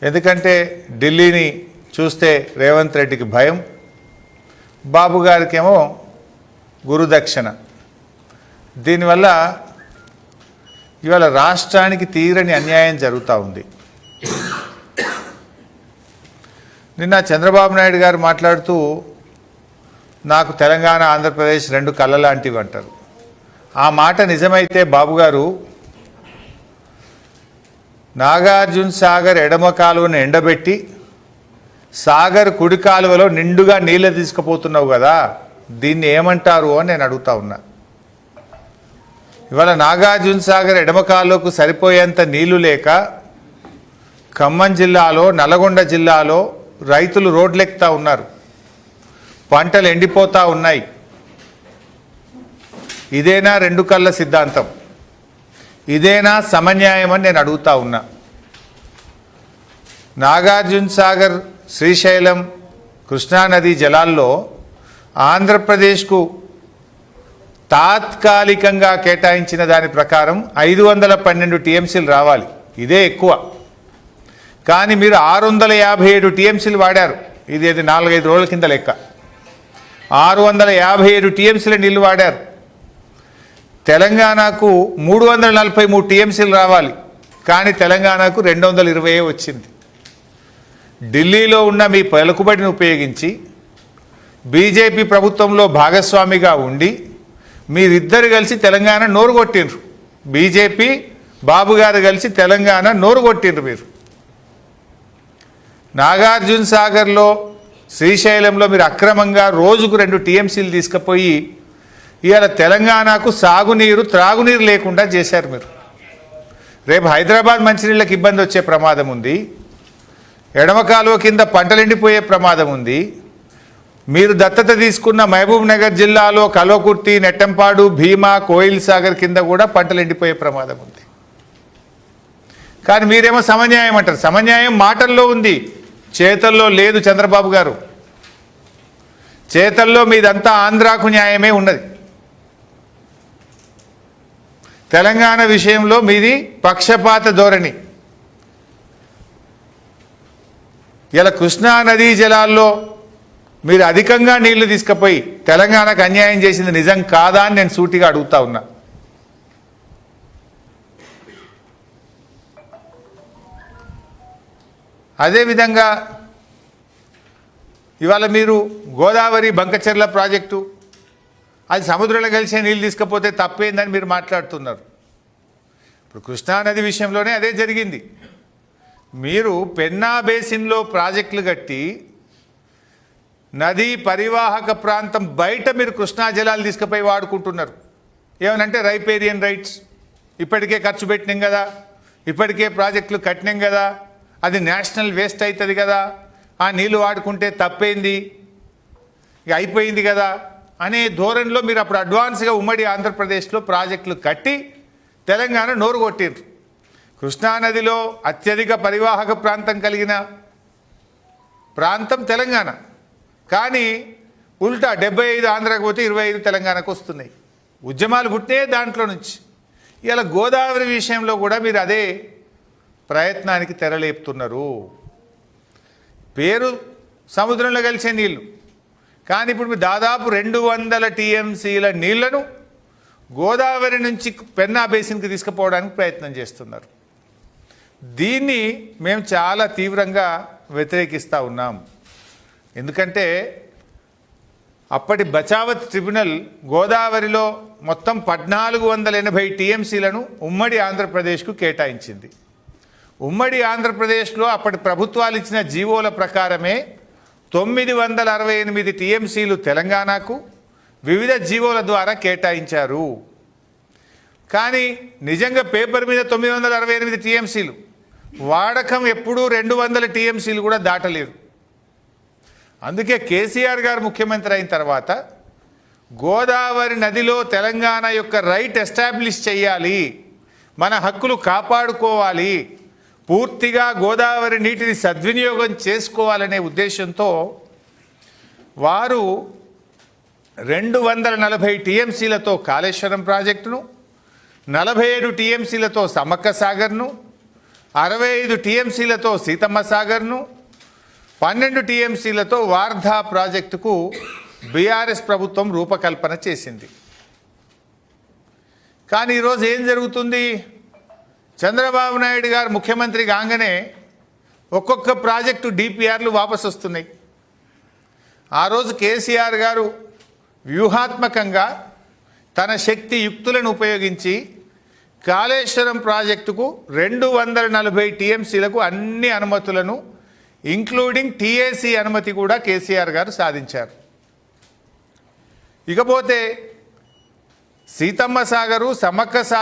ఎందుకంటే ఢిల్లీని చూస్తే రేవంత్ రెడ్డికి భయం, బాబు గారికేమో గురుదక్షిణ. దీనివల్ల ఇవాళ రాష్ట్రానికి తీరని అన్యాయం జరుగుతూ ఉంది. నిన్న చంద్రబాబు నాయుడు గారు మాట్లాడుతూ నాకు తెలంగాణ ఆంధ్రప్రదేశ్ రెండు కళ్ళ లాంటివి అంటారు. ఆ మాట నిజమైతే బాబు గారు నాగార్జున సాగర్ ఎడమ కాలువను ఎండబెట్టి సాగర్ కుడి కాలువలో నిండుగా నీళ్ళు తీసుకుపోతున్నావు కదా, దీన్ని ఏమంటారు అని నేను అడుగుతా ఉన్నా. ఇవాళ నాగార్జున సాగర్ ఎడమ కాలువకు సరిపోయేంత నీళ్లు లేక ఖమ్మం జిల్లాలో, నల్గొండ జిల్లాలో రైతులు రోడ్లెక్కుతా ఉన్నారు, పంటలు ఎండిపోతూ ఉన్నాయి. ఇదేనా రెండు కళ్ళ సిద్ధాంతం? ఇదేనా సమన్యాయం అని నేను అడుగుతా ఉన్నా. నాగార్జున సాగర్, శ్రీశైలం, కృష్ణానది జలాల్లో ఆంధ్రప్రదేశ్కు తాత్కాలికంగా కేటాయించిన దాని ప్రకారం 512 టీఎంసీలు రావాలి. ఇదే ఎక్కువ. కానీ మీరు 657 టీఎంసీలు వాడారు. ఇది 4-5 రోజుల కింద లెక్క. 657 టీఎంసీల నీళ్లు వాడారు. తెలంగాణకు 343 టీఎంసీలు రావాలి, కానీ తెలంగాణకు 220 వచ్చింది. ఢిల్లీలో ఉన్న మీ పలుకుబడిని ఉపయోగించి బీజేపీ ప్రభుత్వంలో భాగస్వామిగా ఉండి మీరిద్దరు కలిసి తెలంగాణ నోరు కొట్టిండ్రు. బీజేపీ బాబు గారు కలిసి తెలంగాణ నోరు కొట్టిండ్రు. మీరు నాగార్జున సాగర్లో, శ్రీశైలంలో మీరు అక్రమంగా రోజుకు 2 టీఎంసీలు తీసుకుపోయి ఇవాళ తెలంగాణకు సాగునీరు, త్రాగునీరు లేకుండా చేశారు మీరు. రేపు హైదరాబాద్ మంచినీళ్ళకి ఇబ్బంది వచ్చే ప్రమాదం ఉంది. ఎడమ కాలువ కింద పంటలు ఎండిపోయే ప్రమాదం ఉంది. మీరు దత్తత తీసుకున్న మహబూబ్ నగర్ జిల్లాలో కల్వకుర్తి, నెట్టంపాడు, భీమా, కోయిల్ సాగర్ కింద కూడా పంటలు ఎండిపోయే ప్రమాదం ఉంది. కానీ మీరేమో సమన్యాయం అంటారు. సమన్యాయం మాటల్లో ఉంది, చేతల్లో లేదు. చంద్రబాబు గారు చేతల్లో మీదంతా ఆంధ్రాకు న్యాయమే ఉన్నది. తెలంగాణ విషయంలో మీది పక్షపాత ధోరణి. ఇలా కృష్ణా నదీ జలాల్లో మీరు అధికంగా నీళ్లు తీసుకుపోయి తెలంగాణకు అన్యాయం చేసింది నిజం కాదా అని నేను సూటిగా అడుగుతా ఉన్నా. అదేవిధంగా ఇవాళ మీరు గోదావరి బంకచెర్ల ప్రాజెక్టు, అది సముద్రంలో కలిసే నీళ్ళు తీసుకపోతే తప్పేందని మీరు మాట్లాడుతున్నారు. ఇప్పుడు కృష్ణానది విషయంలోనే అదే జరిగింది. మీరు పెన్నా బేసిన్లో ప్రాజెక్టులు కట్టి నదీ పరివాహక ప్రాంతం బయట మీరు కృష్ణా జలాలు తీసుకుపోయి వాడుకుంటున్నారు. ఏమనంటే రైపేరియన్ రైట్స్, ఇప్పటికే ఖర్చు పెట్టినాం కదా, ఇప్పటికే ప్రాజెక్టులు కట్టినాం కదా, అది నేషనల్ వేస్ట్ అవుతుంది కదా, ఆ నీళ్ళు వాడుకుంటే తప్పేంది, ఇక అయిపోయింది కదా అనే ధోరణిలో మీరు అప్పుడు అడ్వాన్స్గా ఉమ్మడి ఆంధ్రప్రదేశ్లో ప్రాజెక్టులు కట్టి తెలంగాణ నోరు కొట్టిండ్రు. కృష్ణానదిలో అత్యధిక పరివాహక ప్రాంతం కలిగిన ప్రాంతం తెలంగాణ. కానీ ఉల్టా 75 ఆంధ్రాకి పోతే 25 తెలంగాణకు వస్తున్నాయి. ఉద్యమాలు పుట్టే దాంట్లో నుంచి. ఇలా గోదావరి విషయంలో కూడా మీరు అదే ప్రయత్నానికి తెరలేపుతున్నారు. పేరు సముద్రంలో కలిసే నీళ్ళు, కానీ ఇప్పుడు మీరు దాదాపు 200 టీఎంసీల నీళ్లను గోదావరి నుంచి పెన్నా బేసిన్కి తీసుకుపోవడానికి ప్రయత్నం చేస్తున్నారు. దీన్ని మేము చాలా తీవ్రంగా వ్యతిరేకిస్తూ ఉన్నాం. ఎందుకంటే అప్పటి బచావత్ ట్రిబ్యునల్ గోదావరిలో మొత్తం 1480 టీఎంసీలను ఉమ్మడి ఆంధ్రప్రదేశ్కు కేటాయించింది. ఉమ్మడి ఆంధ్రప్రదేశ్లో అప్పటి ప్రభుత్వాలు ఇచ్చిన జీవోల ప్రకారమే 968 టీఎంసీలు తెలంగాణకు వివిధ జీవోల ద్వారా కేటాయించారు. కానీ నిజంగా పేపర్ మీద 968 టీఎంసీలు, వాడకం ఎప్పుడూ 200 టీఎంసీలు కూడా దాటలేదు. అందుకే కేసీఆర్ గారు ముఖ్యమంత్రి అయిన తర్వాత గోదావరి నదిలో తెలంగాణ యొక్క రైట్ ఎస్టాబ్లిష్ చేయాలి, మన హక్కులు కాపాడుకోవాలి, పూర్తిగా గోదావరి నీటిని సద్వినియోగం చేసుకోవాలనే ఉద్దేశంతో వారు 240 టీఎంసీలతో కాళేశ్వరం ప్రాజెక్టును, 47 టీఎంసీలతో సమ్మక్క సాగర్ను, 65 టీఎంసీలతో సీతమ్మ సాగర్ను, 12 టీఎంసీలతో వార్ధా ప్రాజెక్టుకు బీఆర్ఎస్ ప్రభుత్వం రూపకల్పన చేసింది. కానీ ఈరోజు ఏం జరుగుతుంది? చంద్రబాబు నాయుడు గారు ముఖ్యమంత్రి కాగానే ఒక్కొక్క ప్రాజెక్టు డిపిఆర్లు వాపసు వస్తున్నాయి. ఆ రోజు కేసీఆర్ గారు వ్యూహాత్మకంగా తన శక్తి యుక్తులను ఉపయోగించి కాళేశ్వరం ప్రాజెక్టుకు 240 టీఎంసీలకు అన్ని అనుమతులను ఇంక్లూడింగ్ టీఏసీ అనుమతి కూడా కేసీఆర్ గారు సాధించారు. ఇకపోతే సీతమ్మ సాగరు, సమ్మక్క